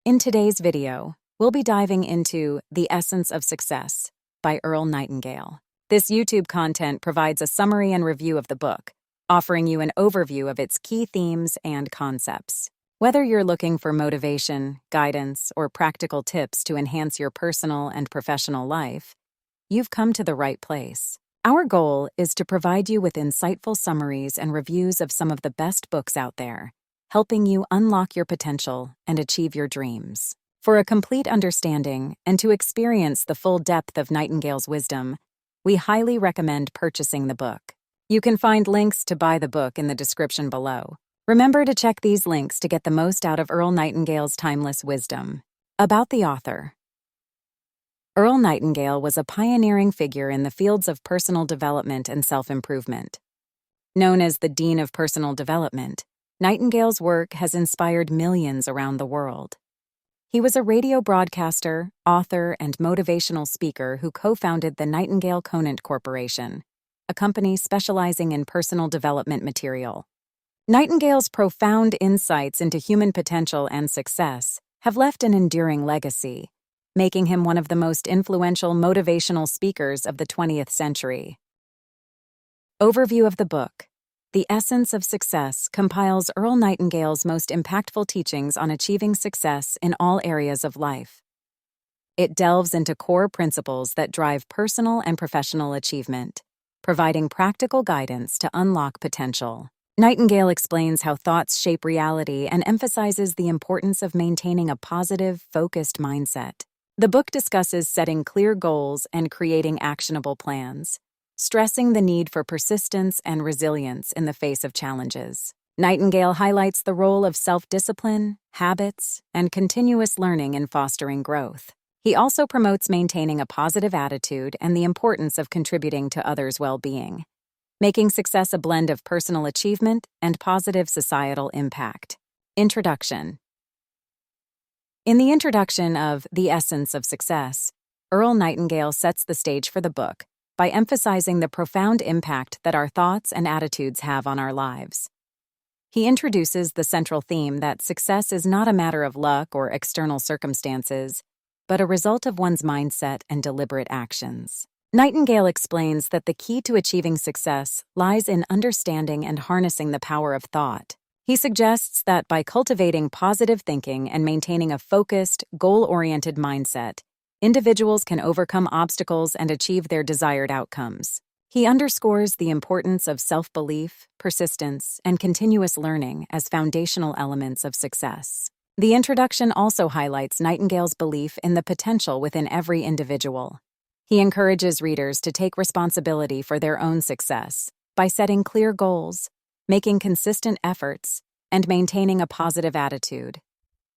In today's video, we'll be diving into The Essence of Success by Earl Nightingale. This YouTube content provides a summary and review of the book, offering you an overview of its key themes and concepts. Whether you're looking for motivation, guidance, or practical tips to enhance your personal and professional life, you've come to the right place. Our goal is to provide you with insightful summaries and reviews of some of the best books out there, helping you unlock your potential and achieve your dreams. For a complete understanding and to experience the full depth of Nightingale's wisdom, we highly recommend purchasing the book. You can find links to buy the book in the description below. Remember to check these links to get the most out of Earl Nightingale's timeless wisdom. About the author. Earl Nightingale was a pioneering figure in the fields of personal development and self-improvement. Known as the Dean of Personal Development, Nightingale's work has inspired millions around the world. He was a radio broadcaster, author, and motivational speaker who co-founded the Nightingale Conant Corporation, a company specializing in personal development material. Nightingale's profound insights into human potential and success have left an enduring legacy, making him one of the most influential motivational speakers of the 20th century. Overview of the book. The Essence of Success compiles Earl Nightingale's most impactful teachings on achieving success in all areas of life. It delves into core principles that drive personal and professional achievement, providing practical guidance to unlock potential. Nightingale explains how thoughts shape reality and emphasizes the importance of maintaining a positive, focused mindset. The book discusses setting clear goals and creating actionable plans, stressing the need for persistence and resilience in the face of challenges. Nightingale highlights the role of self-discipline, habits, and continuous learning in fostering growth. He also promotes maintaining a positive attitude and the importance of contributing to others' well-being, making success a blend of personal achievement and positive societal impact. Introduction. In the introduction of The Essence of Success, Earl Nightingale sets the stage for the book by emphasizing the profound impact that our thoughts and attitudes have on our lives. He introduces the central theme that success is not a matter of luck or external circumstances, but a result of one's mindset and deliberate actions. Nightingale explains that the key to achieving success lies in understanding and harnessing the power of thought. He suggests that by cultivating positive thinking and maintaining a focused, goal-oriented mindset, individuals can overcome obstacles and achieve their desired outcomes. He underscores the importance of self-belief, persistence, and continuous learning as foundational elements of success. The introduction also highlights Nightingale's belief in the potential within every individual. He encourages readers to take responsibility for their own success by setting clear goals, making consistent efforts, and maintaining a positive attitude.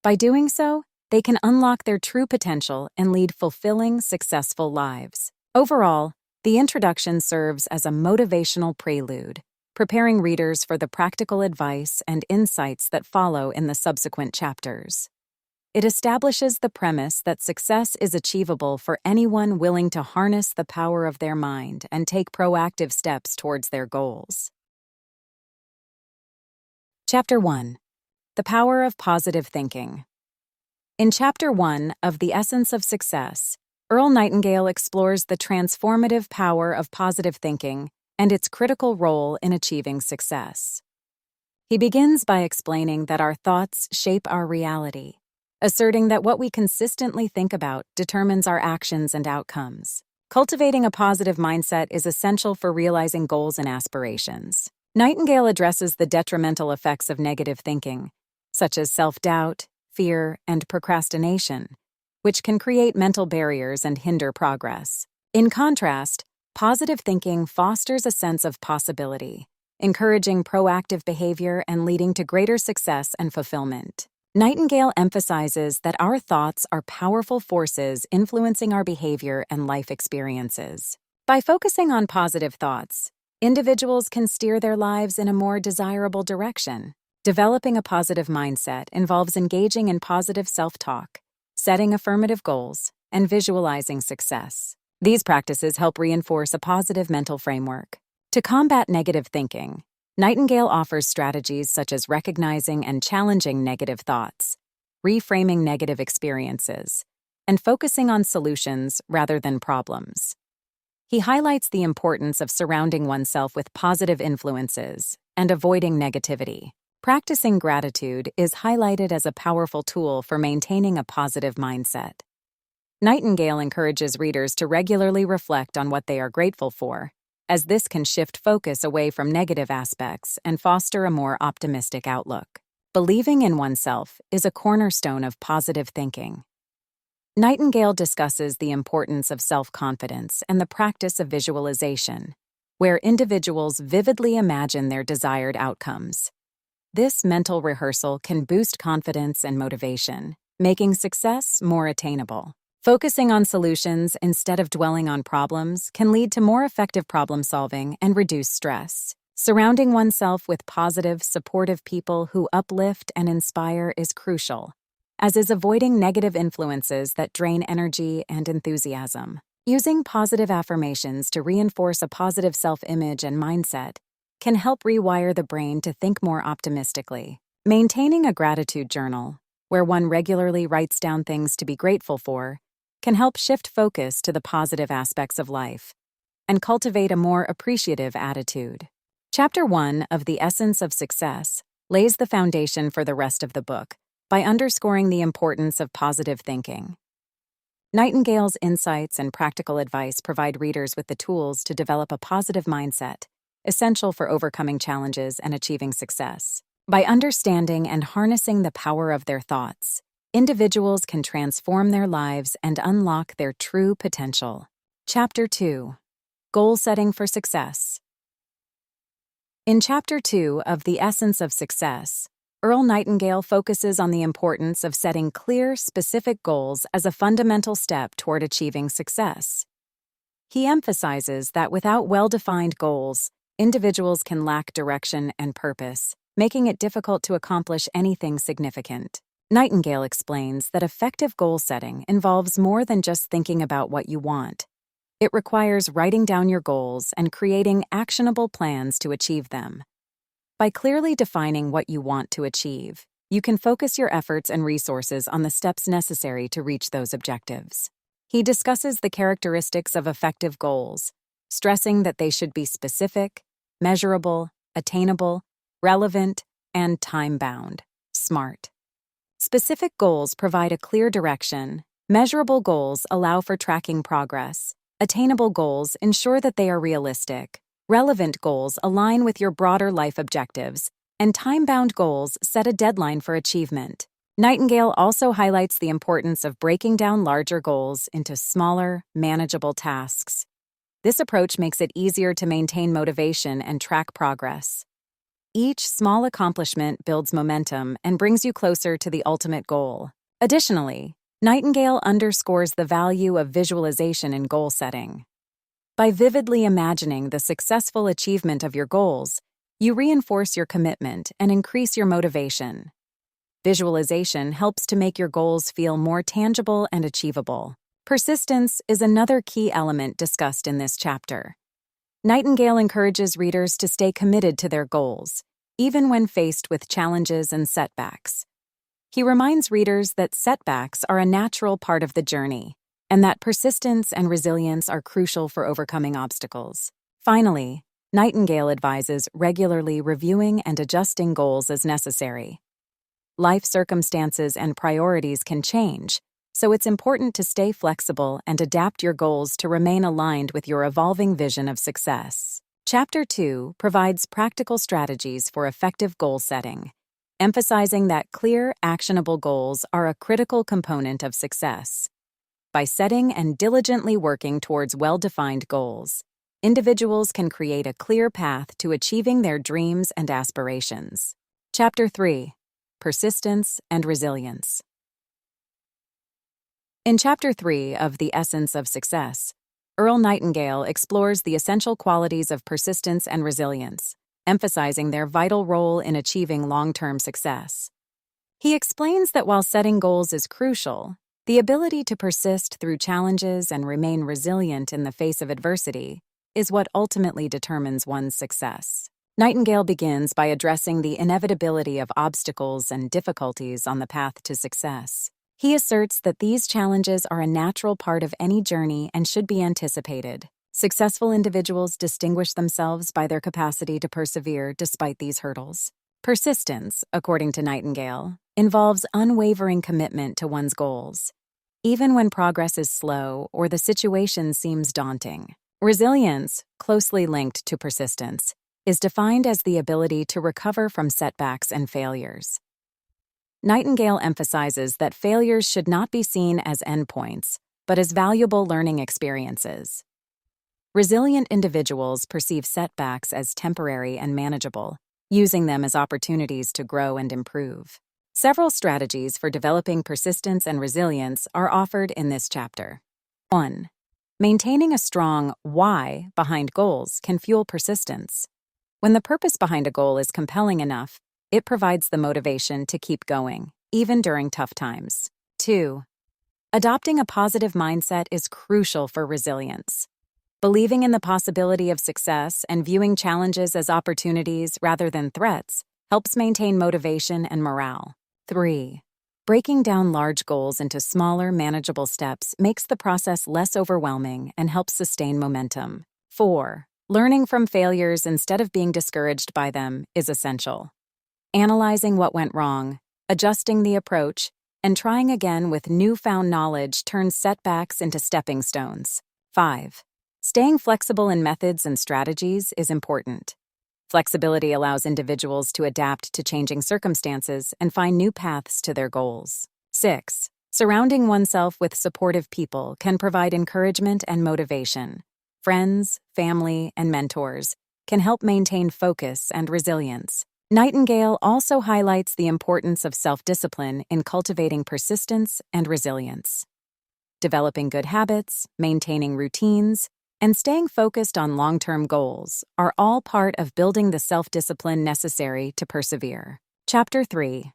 By doing so, they can unlock their true potential and lead fulfilling, successful lives. Overall, the introduction serves as a motivational prelude, preparing readers for the practical advice and insights that follow in the subsequent chapters. It establishes the premise that success is achievable for anyone willing to harness the power of their mind and take proactive steps towards their goals. Chapter 1. The Power of Positive Thinking. In Chapter 1 of The Essence of Success, Earl Nightingale explores the transformative power of positive thinking and its critical role in achieving success. He begins by explaining that our thoughts shape our reality, asserting that what we consistently think about determines our actions and outcomes. Cultivating a positive mindset is essential for realizing goals and aspirations. Nightingale addresses the detrimental effects of negative thinking, such as self-doubt, fear, and procrastination, which can create mental barriers and hinder progress. In contrast, positive thinking fosters a sense of possibility, encouraging proactive behavior and leading to greater success and fulfillment. Nightingale emphasizes that our thoughts are powerful forces influencing our behavior and life experiences. By focusing on positive thoughts, individuals can steer their lives in a more desirable direction. Developing a positive mindset involves engaging in positive self-talk, setting affirmative goals, and visualizing success. These practices help reinforce a positive mental framework. To combat negative thinking, Nightingale offers strategies such as recognizing and challenging negative thoughts, reframing negative experiences, and focusing on solutions rather than problems. He highlights the importance of surrounding oneself with positive influences and avoiding negativity. Practicing gratitude is highlighted as a powerful tool for maintaining a positive mindset. Nightingale encourages readers to regularly reflect on what they are grateful for, as this can shift focus away from negative aspects and foster a more optimistic outlook. Believing in oneself is a cornerstone of positive thinking. Nightingale discusses the importance of self-confidence and the practice of visualization, where individuals vividly imagine their desired outcomes. This mental rehearsal can boost confidence and motivation, making success more attainable. Focusing on solutions instead of dwelling on problems can lead to more effective problem-solving and reduce stress. Surrounding oneself with positive, supportive people who uplift and inspire is crucial, as is avoiding negative influences that drain energy and enthusiasm. Using positive affirmations to reinforce a positive self-image and mindset can help rewire the brain to think more optimistically. Maintaining a gratitude journal, where one regularly writes down things to be grateful for, can help shift focus to the positive aspects of life and cultivate a more appreciative attitude. Chapter 1 of The Essence of Success lays the foundation for the rest of the book by underscoring the importance of positive thinking. Nightingale's insights and practical advice provide readers with the tools to develop a positive mindset, essential for overcoming challenges and achieving success. By understanding and harnessing the power of their thoughts, individuals can transform their lives and unlock their true potential. Chapter 2. Goal Setting for Success. In Chapter 2 of The Essence of Success, Earl Nightingale focuses on the importance of setting clear, specific goals as a fundamental step toward achieving success. He emphasizes that without well-defined goals, individuals can lack direction and purpose, making it difficult to accomplish anything significant. Nightingale explains that effective goal setting involves more than just thinking about what you want. It requires writing down your goals and creating actionable plans to achieve them. By clearly defining what you want to achieve, you can focus your efforts and resources on the steps necessary to reach those objectives. He discusses the characteristics of effective goals, stressing that they should be specific, measurable, attainable, relevant, and time-bound. SMART. Specific goals provide a clear direction. Measurable goals allow for tracking progress. Attainable goals ensure that they are realistic. Relevant goals align with your broader life objectives, and time-bound goals set a deadline for achievement. Nightingale also highlights the importance of breaking down larger goals into smaller, manageable tasks. This approach makes it easier to maintain motivation and track progress. Each small accomplishment builds momentum and brings you closer to the ultimate goal. Additionally, Nightingale underscores the value of visualization in goal setting. By vividly imagining the successful achievement of your goals, you reinforce your commitment and increase your motivation. Visualization helps to make your goals feel more tangible and achievable. Persistence is another key element discussed in this chapter. Nightingale encourages readers to stay committed to their goals, even when faced with challenges and setbacks. He reminds readers that setbacks are a natural part of the journey, and that persistence and resilience are crucial for overcoming obstacles. Finally, Nightingale advises regularly reviewing and adjusting goals as necessary. Life circumstances and priorities can change, so it's important to stay flexible and adapt your goals to remain aligned with your evolving vision of success. Chapter 2 provides practical strategies for effective goal setting, emphasizing that clear, actionable goals are a critical component of success. By setting and diligently working towards well-defined goals, individuals can create a clear path to achieving their dreams and aspirations. Chapter 3. Persistence and Resilience. In Chapter 3 of The Essence of Success, Earl Nightingale explores the essential qualities of persistence and resilience, emphasizing their vital role in achieving long-term success. He explains that while setting goals is crucial, the ability to persist through challenges and remain resilient in the face of adversity is what ultimately determines one's success. Nightingale begins by addressing the inevitability of obstacles and difficulties on the path to success. He asserts that these challenges are a natural part of any journey and should be anticipated. Successful individuals distinguish themselves by their capacity to persevere despite these hurdles. Persistence, according to Nightingale, involves unwavering commitment to one's goals, even when progress is slow or the situation seems daunting. Resilience, closely linked to persistence, is defined as the ability to recover from setbacks and failures. Nightingale emphasizes that failures should not be seen as endpoints, but as valuable learning experiences. Resilient individuals perceive setbacks as temporary and manageable, using them as opportunities to grow and improve. Several strategies for developing persistence and resilience are offered in this chapter. 1. Maintaining a strong why behind goals can fuel persistence. When the purpose behind a goal is compelling enough, it provides the motivation to keep going, even during tough times. 2. Adopting a positive mindset is crucial for resilience. Believing in the possibility of success and viewing challenges as opportunities rather than threats helps maintain motivation and morale. 3. Breaking down large goals into smaller, manageable steps makes the process less overwhelming and helps sustain momentum. 4. Learning from failures instead of being discouraged by them is essential. Analyzing what went wrong, adjusting the approach, and trying again with newfound knowledge turns setbacks into stepping stones. 5. Staying flexible in methods and strategies is important. Flexibility allows individuals to adapt to changing circumstances and find new paths to their goals. 6. Surrounding oneself with supportive people can provide encouragement and motivation. Friends, family, and mentors can help maintain focus and resilience. Nightingale also highlights the importance of self-discipline in cultivating persistence and resilience. Developing good habits, maintaining routines, and staying focused on long-term goals are all part of building the self-discipline necessary to persevere. Chapter 3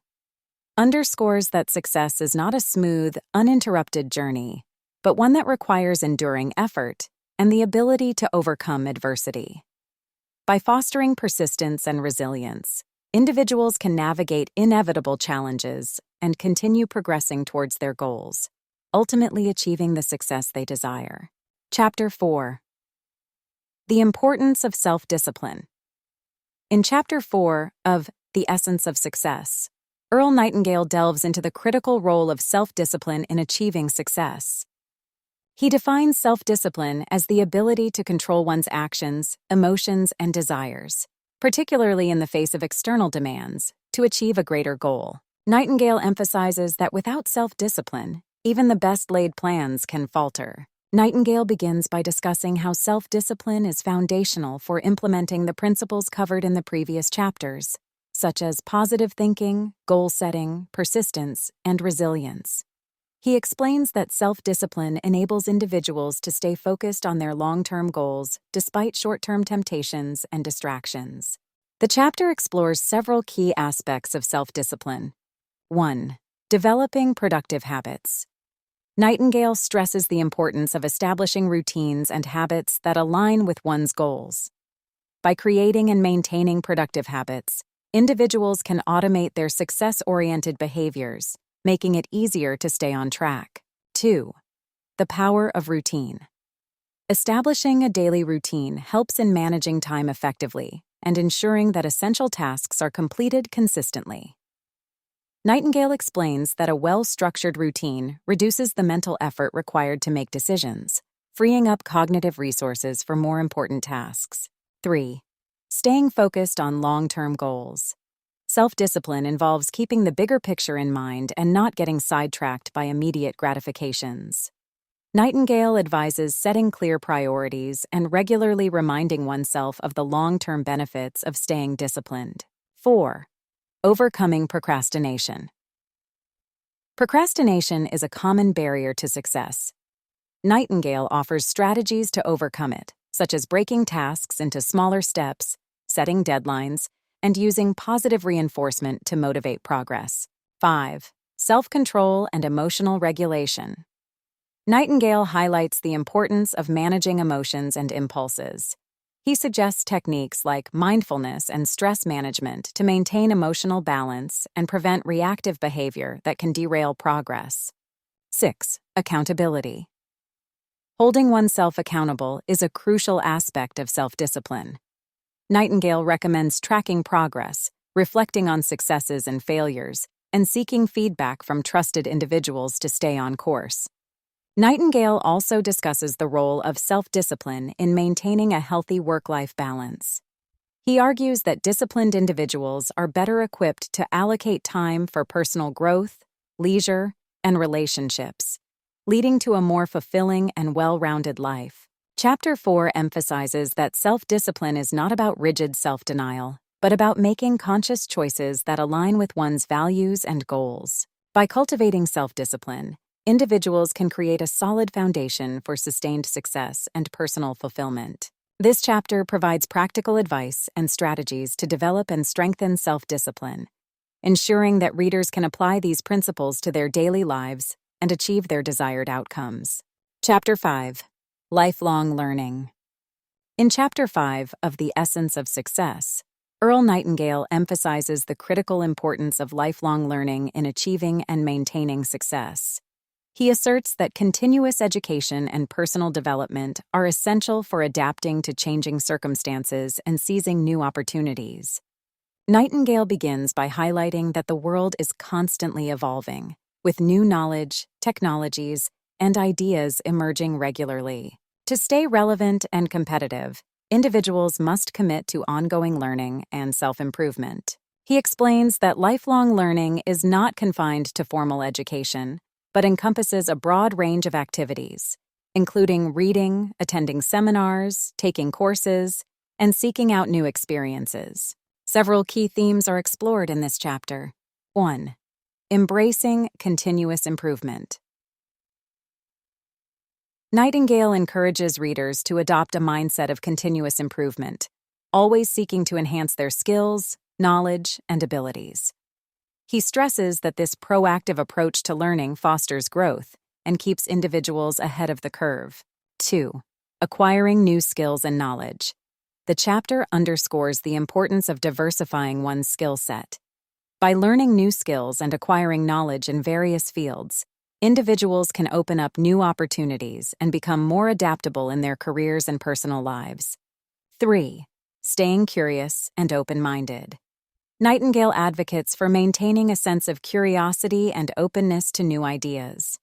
underscores that success is not a smooth, uninterrupted journey, but one that requires enduring effort and the ability to overcome adversity. By fostering persistence and resilience, individuals can navigate inevitable challenges and continue progressing towards their goals, ultimately achieving the success they desire. Chapter 4 The Importance of Self-Discipline. In Chapter 4 of The Essence of Success, Earl Nightingale delves into the critical role of self-discipline in achieving success. He defines self-discipline as the ability to control one's actions, emotions, and desires, particularly in the face of external demands, to achieve a greater goal. Nightingale emphasizes that without self-discipline, even the best-laid plans can falter. Nightingale begins by discussing how self-discipline is foundational for implementing the principles covered in the previous chapters, such as positive thinking, goal setting, persistence, and resilience. He explains that self-discipline enables individuals to stay focused on their long-term goals despite short-term temptations and distractions. The chapter explores several key aspects of self-discipline. 1. Developing productive habits. Nightingale stresses the importance of establishing routines and habits that align with one's goals. By creating and maintaining productive habits, individuals can automate their success-oriented behaviors, making it easier to stay on track. 2. The power of routine. Establishing a daily routine helps in managing time effectively and ensuring that essential tasks are completed consistently. Nightingale explains that a well-structured routine reduces the mental effort required to make decisions, freeing up cognitive resources for more important tasks. 3. Staying focused on long-term goals. Self-discipline involves keeping the bigger picture in mind and not getting sidetracked by immediate gratifications. Nightingale advises setting clear priorities and regularly reminding oneself of the long-term benefits of staying disciplined. 4. Overcoming procrastination. Procrastination is a common barrier to success. Nightingale offers strategies to overcome it, such as breaking tasks into smaller steps, setting deadlines, and using positive reinforcement to motivate progress. 5. Self-control and emotional regulation. Nightingale highlights the importance of managing emotions and impulses. He suggests techniques like mindfulness and stress management to maintain emotional balance and prevent reactive behavior that can derail progress. 6. Accountability. Holding oneself accountable is a crucial aspect of self-discipline. Nightingale recommends tracking progress, reflecting on successes and failures, and seeking feedback from trusted individuals to stay on course. Nightingale also discusses the role of self-discipline in maintaining a healthy work-life balance. He argues that disciplined individuals are better equipped to allocate time for personal growth, leisure, and relationships, leading to a more fulfilling and well-rounded life. Chapter 4 emphasizes that self-discipline is not about rigid self-denial, but about making conscious choices that align with one's values and goals. By cultivating self-discipline, individuals can create a solid foundation for sustained success and personal fulfillment. This chapter provides practical advice and strategies to develop and strengthen self-discipline, ensuring that readers can apply these principles to their daily lives and achieve their desired outcomes. Chapter 5. Lifelong Learning. In Chapter 5 of The Essence of Success, Earl Nightingale emphasizes the critical importance of lifelong learning in achieving and maintaining success. He asserts that continuous education and personal development are essential for adapting to changing circumstances and seizing new opportunities. Nightingale begins by highlighting that the world is constantly evolving, with new knowledge, technologies, and ideas emerging regularly. To stay relevant and competitive, individuals must commit to ongoing learning and self-improvement. He explains that lifelong learning is not confined to formal education, but encompasses a broad range of activities, including reading, attending seminars, taking courses, and seeking out new experiences. Several key themes are explored in this chapter. 1. Embracing continuous improvement. Nightingale encourages readers to adopt a mindset of continuous improvement, always seeking to enhance their skills, knowledge, and abilities. He stresses that this proactive approach to learning fosters growth and keeps individuals ahead of the curve. 2. Acquiring new skills and knowledge. The chapter underscores the importance of diversifying one's skill set. By learning new skills and acquiring knowledge in various fields, individuals can open up new opportunities and become more adaptable in their careers and personal lives. 3. Staying curious and open-minded. Nightingale advocates for maintaining a sense of curiosity and openness to new ideas.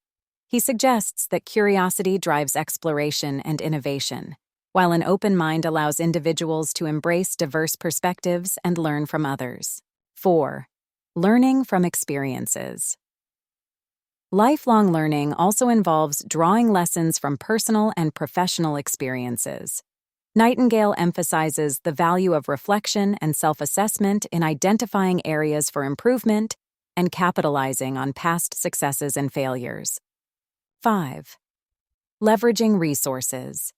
He suggests that curiosity drives exploration and innovation, while an open mind allows individuals to embrace diverse perspectives and learn from others. 4. Learning from experiences. Lifelong learning also involves drawing lessons from personal and professional experiences. Nightingale emphasizes the value of reflection and self-assessment in identifying areas for improvement and capitalizing on past successes and failures. 5. Leveraging resources.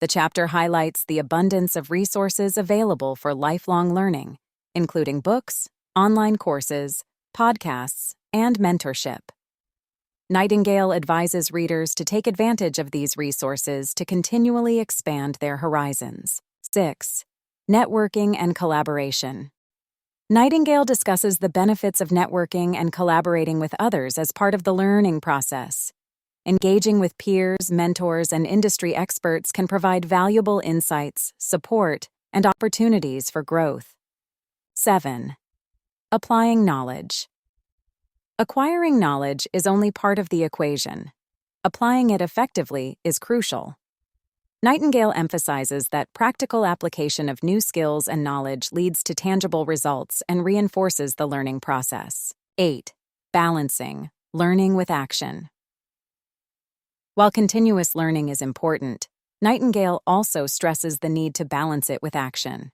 The chapter highlights the abundance of resources available for lifelong learning, including books, online courses, podcasts, and mentorship. Nightingale advises readers to take advantage of these resources to continually expand their horizons. 6. Networking and collaboration. Nightingale discusses the benefits of networking and collaborating with others as part of the learning process. Engaging with peers, mentors, and industry experts can provide valuable insights, support, and opportunities for growth. 7. Applying knowledge. Acquiring knowledge is only part of the equation. Applying it effectively is crucial. Nightingale emphasizes that practical application of new skills and knowledge leads to tangible results and reinforces the learning process. 8. Balancing learning with action. While continuous learning is important, Nightingale also stresses the need to balance it with action.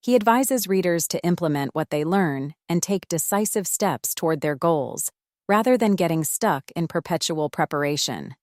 He advises readers to implement what they learn and take decisive steps toward their goals, rather than getting stuck in perpetual preparation.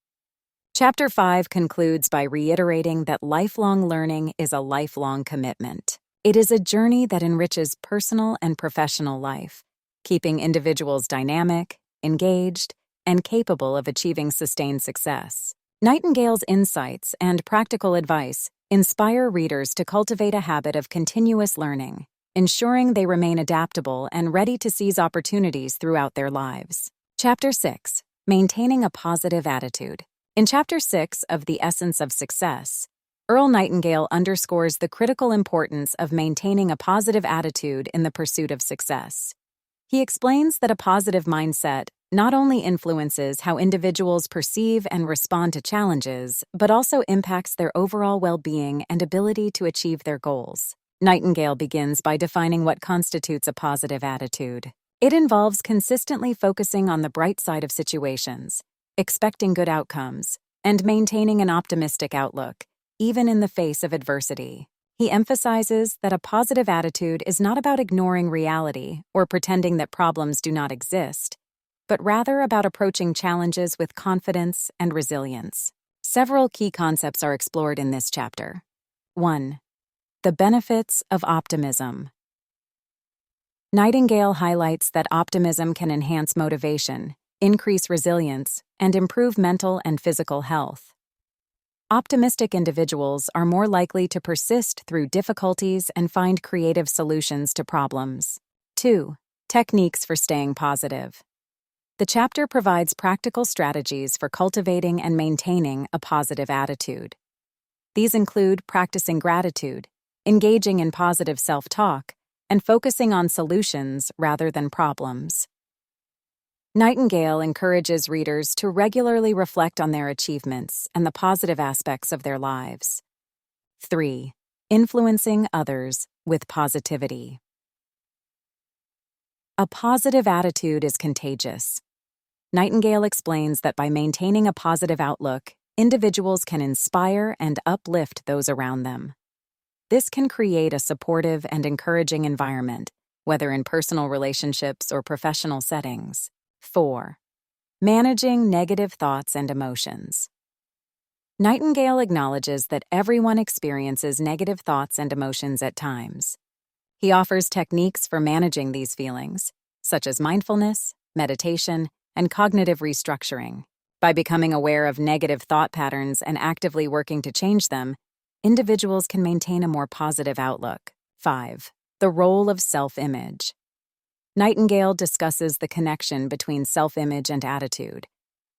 Chapter 5 concludes by reiterating that lifelong learning is a lifelong commitment. It is a journey that enriches personal and professional life, keeping individuals dynamic, engaged, and capable of achieving sustained success. Nightingale's insights and practical advice inspire readers to cultivate a habit of continuous learning, ensuring they remain adaptable and ready to seize opportunities throughout their lives. Chapter 6. Maintaining a Positive Attitude. In Chapter 6 of The Essence of Success, Earl Nightingale underscores the critical importance of maintaining a positive attitude in the pursuit of success. He explains that a positive mindset not only influences how individuals perceive and respond to challenges, but also impacts their overall well-being and ability to achieve their goals. Nightingale begins by defining what constitutes a positive attitude. It involves consistently focusing on the bright side of situations, expecting good outcomes, and maintaining an optimistic outlook, even in the face of adversity. He emphasizes that a positive attitude is not about ignoring reality or pretending that problems do not exist, but rather about approaching challenges with confidence and resilience. Several key concepts are explored in this chapter. 1. The benefits of optimism. Nightingale highlights that optimism can enhance motivation, increase resilience, and improve mental and physical health. Optimistic individuals are more likely to persist through difficulties and find creative solutions to problems. 2. Techniques for staying positive. The chapter provides practical strategies for cultivating and maintaining a positive attitude. These include practicing gratitude, engaging in positive self-talk, and focusing on solutions rather than problems. Nightingale encourages readers to regularly reflect on their achievements and the positive aspects of their lives. 3. Influencing others with positivity. A positive attitude is contagious. Nightingale explains that by maintaining a positive outlook, individuals can inspire and uplift those around them. This can create a supportive and encouraging environment, whether in personal relationships or professional settings. 4. Managing negative thoughts and emotions. Nightingale acknowledges that everyone experiences negative thoughts and emotions at times. He offers techniques for managing these feelings, such as mindfulness, meditation, and cognitive restructuring. By becoming aware of negative thought patterns and actively working to change them, individuals can maintain a more positive outlook. 5. The role of self-image. Nightingale discusses the connection between self-image and attitude.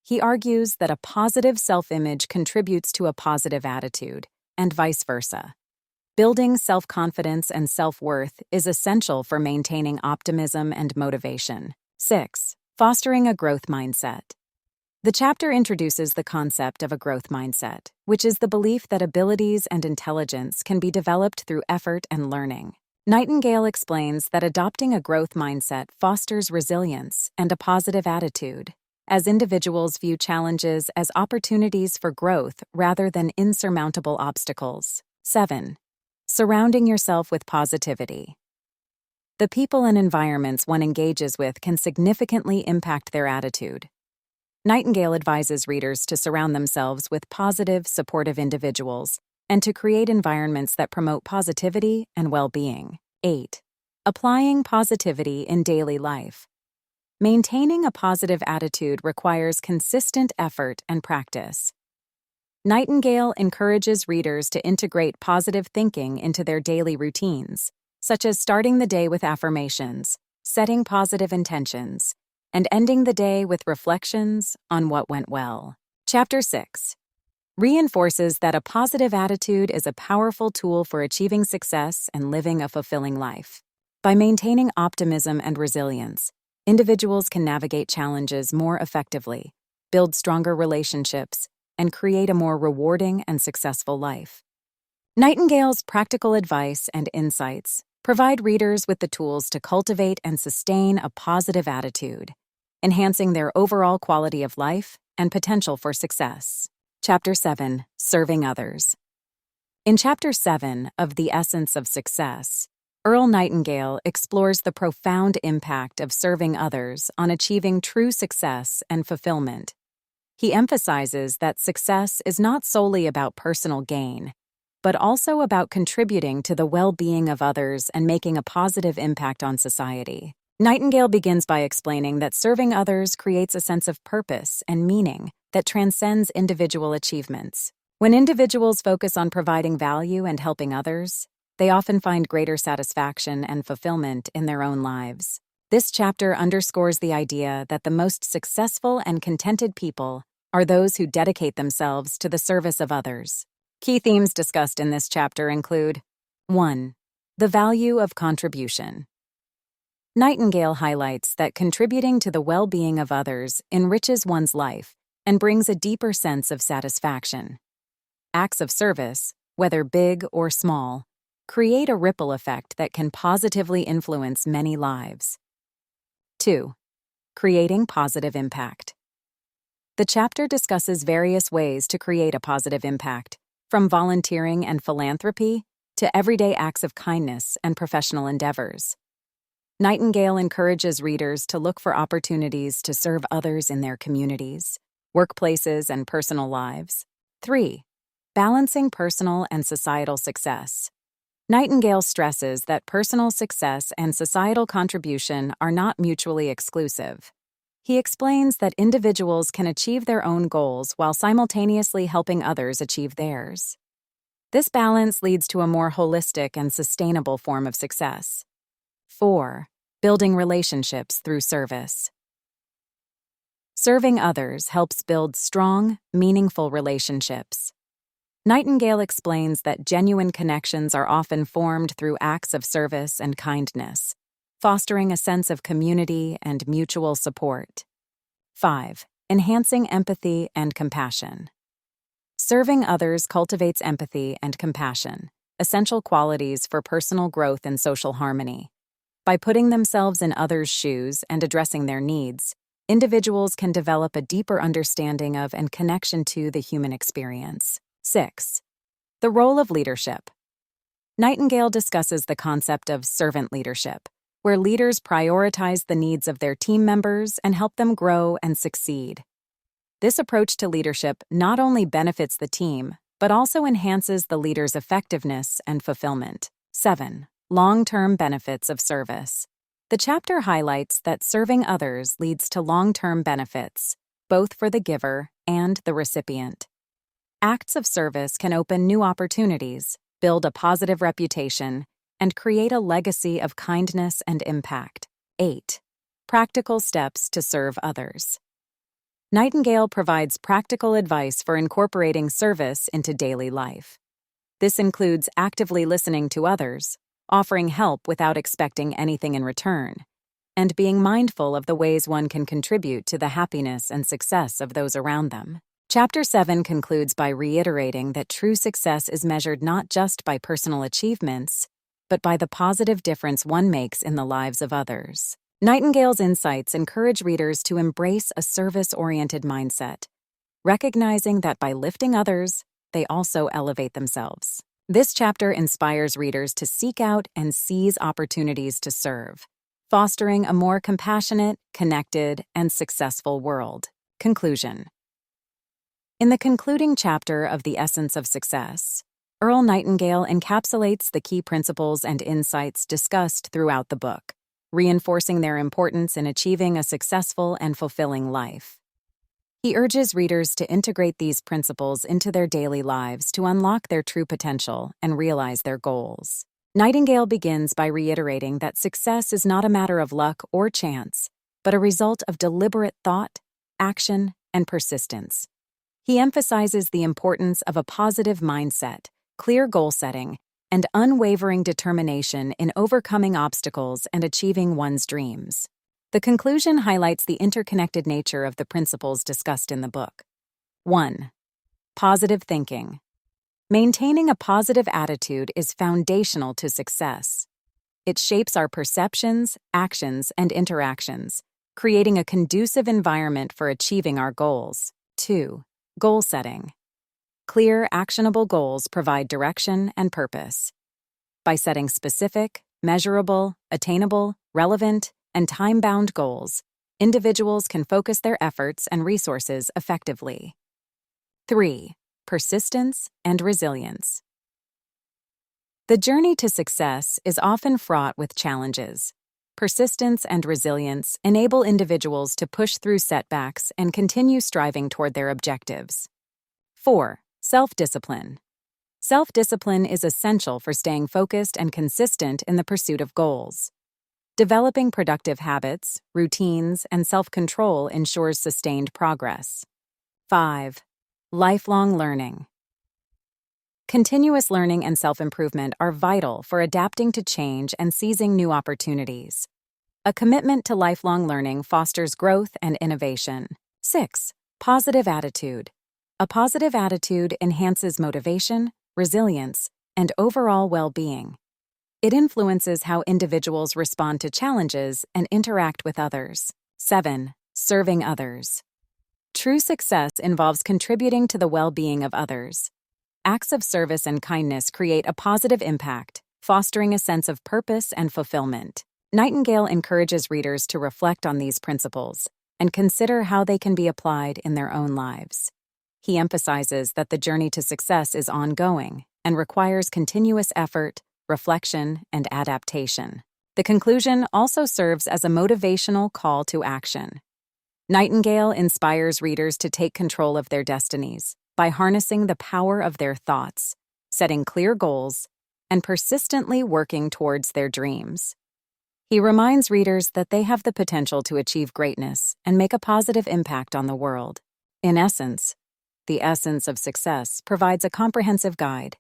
He argues that a positive self-image contributes to a positive attitude, and vice versa. Building self-confidence and self-worth is essential for maintaining optimism and motivation. 6. Fostering a growth mindset. The chapter introduces the concept of a growth mindset, which is the belief that abilities and intelligence can be developed through effort and learning. Nightingale explains that adopting a growth mindset fosters resilience and a positive attitude, as individuals view challenges as opportunities for growth rather than insurmountable obstacles. 7. Surrounding yourself with positivity. The people and environments one engages with can significantly impact their attitude. Nightingale advises readers to surround themselves with positive, supportive individuals and to create environments that promote positivity and well-being. 8. Applying positivity in daily life. Maintaining a positive attitude requires consistent effort and practice. Nightingale encourages readers to integrate positive thinking into their daily routines, such as starting the day with affirmations, setting positive intentions, and ending the day with reflections on what went well. Chapter 6. Reinforces that a positive attitude is a powerful tool for achieving success and living a fulfilling life. By maintaining optimism and resilience, individuals can navigate challenges more effectively, build stronger relationships, and create a more rewarding and successful life. Nightingale's practical advice and insights provide readers with the tools to cultivate and sustain a positive attitude, enhancing their overall quality of life and potential for success. Chapter 7. Serving Others. In Chapter 7 of The Essence of Success, Earl Nightingale explores the profound impact of serving others on achieving true success and fulfillment. He emphasizes that success is not solely about personal gain, but also about contributing to the well-being of others and making a positive impact on society. Nightingale begins by explaining that serving others creates a sense of purpose and meaning that transcends individual achievements. When individuals focus on providing value and helping others, they often find greater satisfaction and fulfillment in their own lives. This chapter underscores the idea that the most successful and contented people are those who dedicate themselves to the service of others. Key themes discussed in this chapter include 1. The value of contribution. Nightingale highlights that contributing to the well-being of others enriches one's life and brings a deeper sense of satisfaction. Acts of service, whether big or small, create a ripple effect that can positively influence many lives. 2. Creating positive impact. The chapter discusses various ways to create a positive impact, from volunteering and philanthropy to everyday acts of kindness and professional endeavors. Nightingale encourages readers to look for opportunities to serve others in their communities, workplaces, and personal lives. 3. Balancing personal and societal success. Nightingale stresses that personal success and societal contribution are not mutually exclusive. He explains that individuals can achieve their own goals while simultaneously helping others achieve theirs. This balance leads to a more holistic and sustainable form of success. 4. Building relationships through service. Serving others helps build strong, meaningful relationships. Nightingale explains that genuine connections are often formed through acts of service and kindness, fostering a sense of community and mutual support. 5. Enhancing empathy and compassion. Serving others cultivates empathy and compassion, essential qualities for personal growth and social harmony. By putting themselves in others' shoes and addressing their needs, individuals can develop a deeper understanding of and connection to the human experience. 6. The role of leadership. Nightingale discusses the concept of servant leadership, where leaders prioritize the needs of their team members and help them grow and succeed. This approach to leadership not only benefits the team, but also enhances the leader's effectiveness and fulfillment. 7. Long-term benefits of service. The chapter highlights that serving others leads to long-term benefits, both for the giver and the recipient. Acts of service can open new opportunities, build a positive reputation, and create a legacy of kindness and impact. 8. Practical steps to serve others. Nightingale provides practical advice for incorporating service into daily life. This includes actively listening to others, offering help without expecting anything in return, and being mindful of the ways one can contribute to the happiness and success of those around them. Chapter 7 concludes by reiterating that true success is measured not just by personal achievements, but by the positive difference one makes in the lives of others. Nightingale's insights encourage readers to embrace a service-oriented mindset, recognizing that by lifting others, they also elevate themselves. This chapter inspires readers to seek out and seize opportunities to serve, fostering a more compassionate, connected, and successful world. Conclusion. In the concluding chapter of The Essence of Success, Earl Nightingale encapsulates the key principles and insights discussed throughout the book, reinforcing their importance in achieving a successful and fulfilling life. He urges readers to integrate these principles into their daily lives to unlock their true potential and realize their goals. Nightingale begins by reiterating that success is not a matter of luck or chance, but a result of deliberate thought, action, and persistence. He emphasizes the importance of a positive mindset, clear goal setting, and unwavering determination in overcoming obstacles and achieving one's dreams. The conclusion highlights the interconnected nature of the principles discussed in the book. 1. Positive thinking. Maintaining a positive attitude is foundational to success. It shapes our perceptions, actions, and interactions, creating a conducive environment for achieving our goals. 2. Goal setting. Clear, actionable goals provide direction and purpose. By setting specific, measurable, attainable, relevant, and time-bound goals, individuals can focus their efforts and resources effectively. 3. Persistence and resilience. The journey to success is often fraught with challenges. Persistence and resilience enable individuals to push through setbacks and continue striving toward their objectives. 4. Self-discipline. Self-discipline is essential for staying focused and consistent in the pursuit of goals. Developing productive habits, routines, and self-control ensures sustained progress. 5. Lifelong learning. Continuous learning and self-improvement are vital for adapting to change and seizing new opportunities. A commitment to lifelong learning fosters growth and innovation. 6. Positive attitude. A positive attitude enhances motivation, resilience, and overall well-being. It influences how individuals respond to challenges and interact with others. 7. Serving others. True success involves contributing to the well-being of others. Acts of service and kindness create a positive impact, fostering a sense of purpose and fulfillment. Nightingale encourages readers to reflect on these principles and consider how they can be applied in their own lives. He emphasizes that the journey to success is ongoing and requires continuous effort, reflection, and adaptation. The conclusion also serves as a motivational call to action. Nightingale inspires readers to take control of their destinies by harnessing the power of their thoughts, setting clear goals, and persistently working towards their dreams. He reminds readers that they have the potential to achieve greatness and make a positive impact on the world. In essence, The Essence of Success provides a comprehensive guide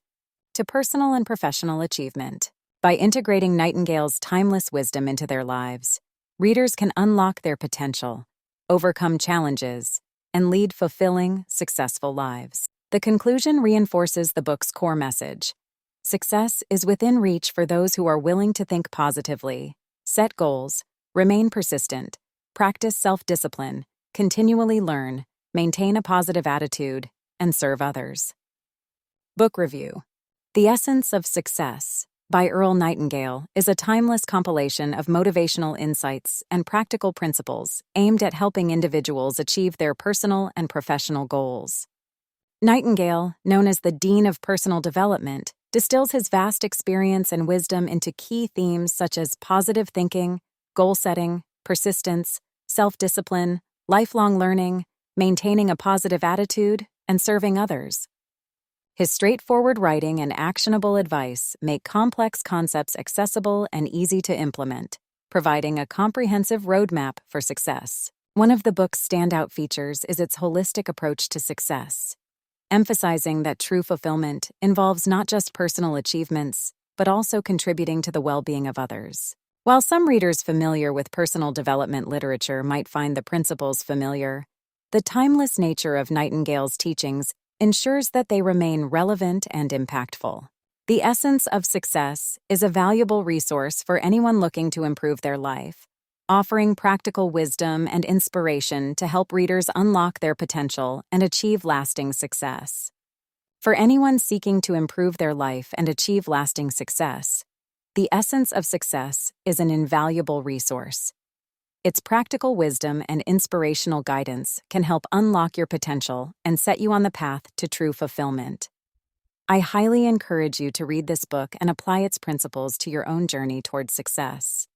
to personal and professional achievement. By integrating Nightingale's timeless wisdom into their lives, readers can unlock their potential, overcome challenges, and lead fulfilling, successful lives. The conclusion reinforces the book's core message. Success is within reach for those who are willing to think positively, set goals, remain persistent, practice self-discipline, continually learn, maintain a positive attitude, and serve others. Book review. The Essence of Success by Earl Nightingale is a timeless compilation of motivational insights and practical principles aimed at helping individuals achieve their personal and professional goals. Nightingale, known as the Dean of Personal Development, distills his vast experience and wisdom into key themes such as positive thinking, goal setting, persistence, self-discipline, lifelong learning, maintaining a positive attitude, and serving others. His straightforward writing and actionable advice make complex concepts accessible and easy to implement, providing a comprehensive roadmap for success. One of the book's standout features is its holistic approach to success, emphasizing that true fulfillment involves not just personal achievements, but also contributing to the well-being of others. While some readers familiar with personal development literature might find the principles familiar, the timeless nature of Nightingale's teachings ensures that they remain relevant and impactful. The Essence of Success is a valuable resource for anyone looking to improve their life, offering practical wisdom and inspiration to help readers unlock their potential and achieve lasting success. For anyone seeking to improve their life and achieve lasting success, The Essence of Success is an invaluable resource. Its practical wisdom and inspirational guidance can help unlock your potential and set you on the path to true fulfillment. I highly encourage you to read this book and apply its principles to your own journey towards success.